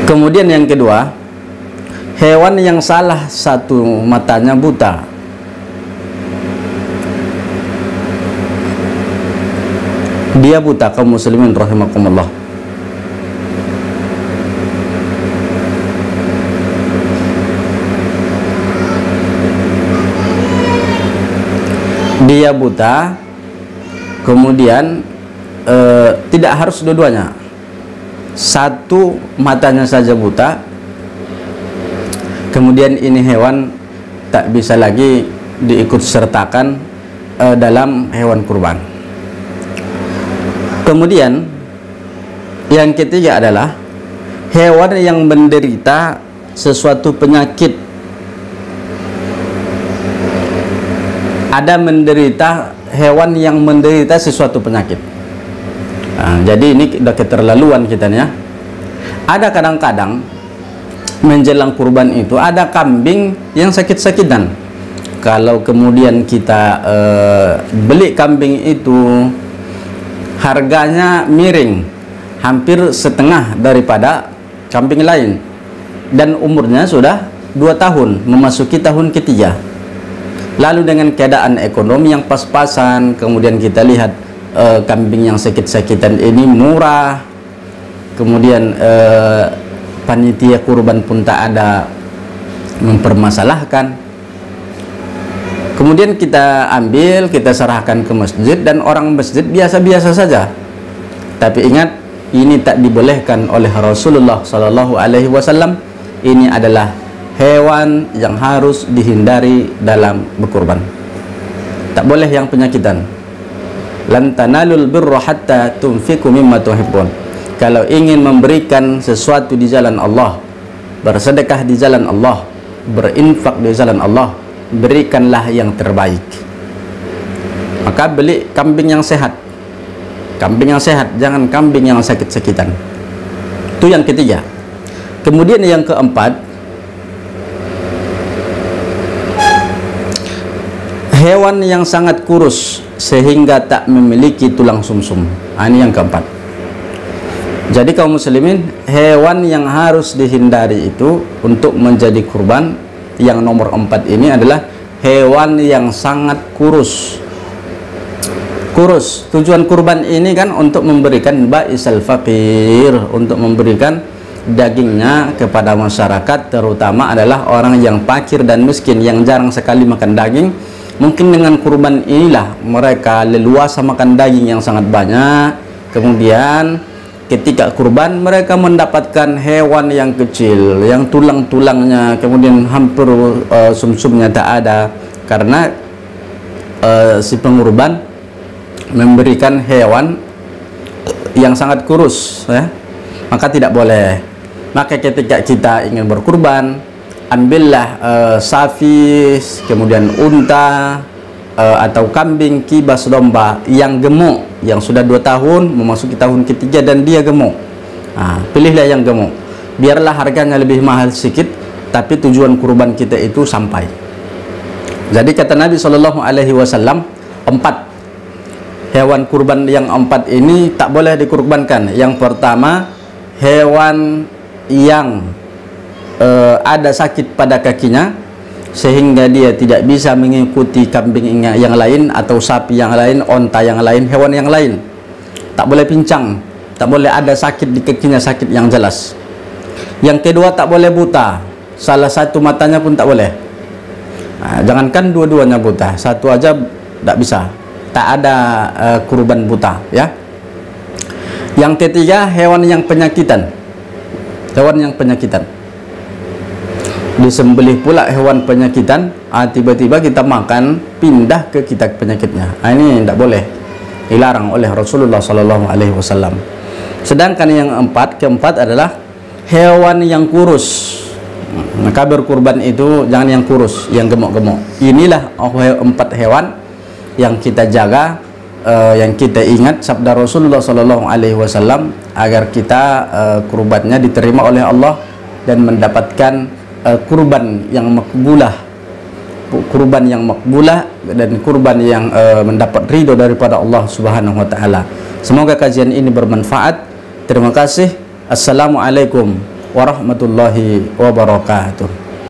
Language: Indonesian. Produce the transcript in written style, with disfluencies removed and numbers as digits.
Kemudian yang kedua, hewan yang salah satu matanya buta. Dia buta, kaum muslimin rahimakumullah. Dia buta, kemudian tidak harus dua-duanya. Satu matanya saja buta, kemudian ini hewan tak bisa lagi diikut sertakan dalam hewan kurban. Kemudian yang ketiga adalah hewan yang menderita sesuatu penyakit. Ada hewan yang menderita sesuatu penyakit. Nah, jadi ini sudah keterlaluan kita nih ya. Ada kadang-kadang menjelang kurban itu ada kambing yang sakit-sakitan. Kalau kemudian kita beli kambing itu, harganya miring, hampir setengah daripada kambing lain, dan umurnya sudah 2 tahun, memasuki tahun ketiga. Lalu dengan keadaan ekonomi yang pas-pasan, kemudian kita lihat kambing yang sakit-sakitan ini murah, kemudian panitia kurban pun tak ada mempermasalahkan. Kemudian kita ambil, kita serahkan ke masjid, dan orang masjid biasa-biasa saja. Tapi ingat, ini tak dibolehkan oleh Rasulullah SAW. Ini adalah hewan yang harus dihindari dalam berkurban. Tak boleh yang penyakitan. Lan tanalul birra hatta tunfiqu mimma tuhibbun. Kalau ingin memberikan sesuatu di jalan Allah, bersedekah di jalan Allah, berinfak di jalan Allah, berikanlah yang terbaik. Maka beli kambing yang sehat. Kambing yang sehat, jangan kambing yang sakit-sakitan. Itu yang ketiga. Kemudian yang keempat, hewan yang sangat kurus sehingga tak memiliki tulang sumsum. Ini yang keempat. Jadi kaum muslimin, hewan yang harus dihindari itu untuk menjadi kurban, yang nomor 4 ini adalah hewan yang sangat kurus. Kurus, tujuan kurban ini kan untuk memberikan ba'isal faqir, untuk memberikan dagingnya kepada masyarakat, terutama adalah orang yang fakir dan miskin yang jarang sekali makan daging. Mungkin dengan kurban inilah mereka leluasa makan daging yang sangat banyak. Kemudian ketika kurban mereka mendapatkan hewan yang kecil, yang tulang-tulangnya kemudian hampir sumsumnya tak ada, karena si pengurban memberikan hewan yang sangat kurus ya. Maka tidak boleh. Maka ketika kita ingin berkurban, ambillah sapi, kemudian unta, atau kambing, kibas, domba yang gemuk, yang sudah 2 tahun memasuki tahun ketiga dan dia gemuk. Pilihlah yang gemuk. Biarlah harganya lebih mahal sedikit, tapi tujuan kurban kita itu sampai. Jadi kata Nabi SAW, 4 hewan kurban yang 4 ini tak boleh dikurbankan. Yang pertama, hewan yang ada sakit pada kakinya sehingga dia tidak bisa mengikuti kambing yang lain atau sapi yang lain, onta yang lain, hewan yang lain. Tak boleh pincang, tak boleh ada sakit di kakinya, sakit yang jelas. Yang kedua, tak boleh buta, salah satu matanya pun tak boleh. Jangankan dua-duanya buta, satu aja tak bisa, tak ada kurban buta ya. Yang ketiga, hewan yang penyakitan. Hewan yang penyakitan, disembelih pula hewan penyakitan, tiba-tiba kita makan, pindah ke kita penyakitnya. Ini tidak boleh, dilarang oleh Rasulullah SAW. Sedangkan yang keempat adalah hewan yang kurus. Maka berkurban itu jangan yang kurus, yang gemuk-gemuk. Inilah 4 hewan yang kita jaga, yang kita ingat sabda Rasulullah SAW, agar kita kurbannya diterima oleh Allah dan mendapatkan kurban yang makbulah, dan kurban yang mendapat ridho daripada Allah Subhanahu wa taala. Semoga kajian ini bermanfaat. Terima kasih. Assalamualaikum warahmatullahi wabarakatuh.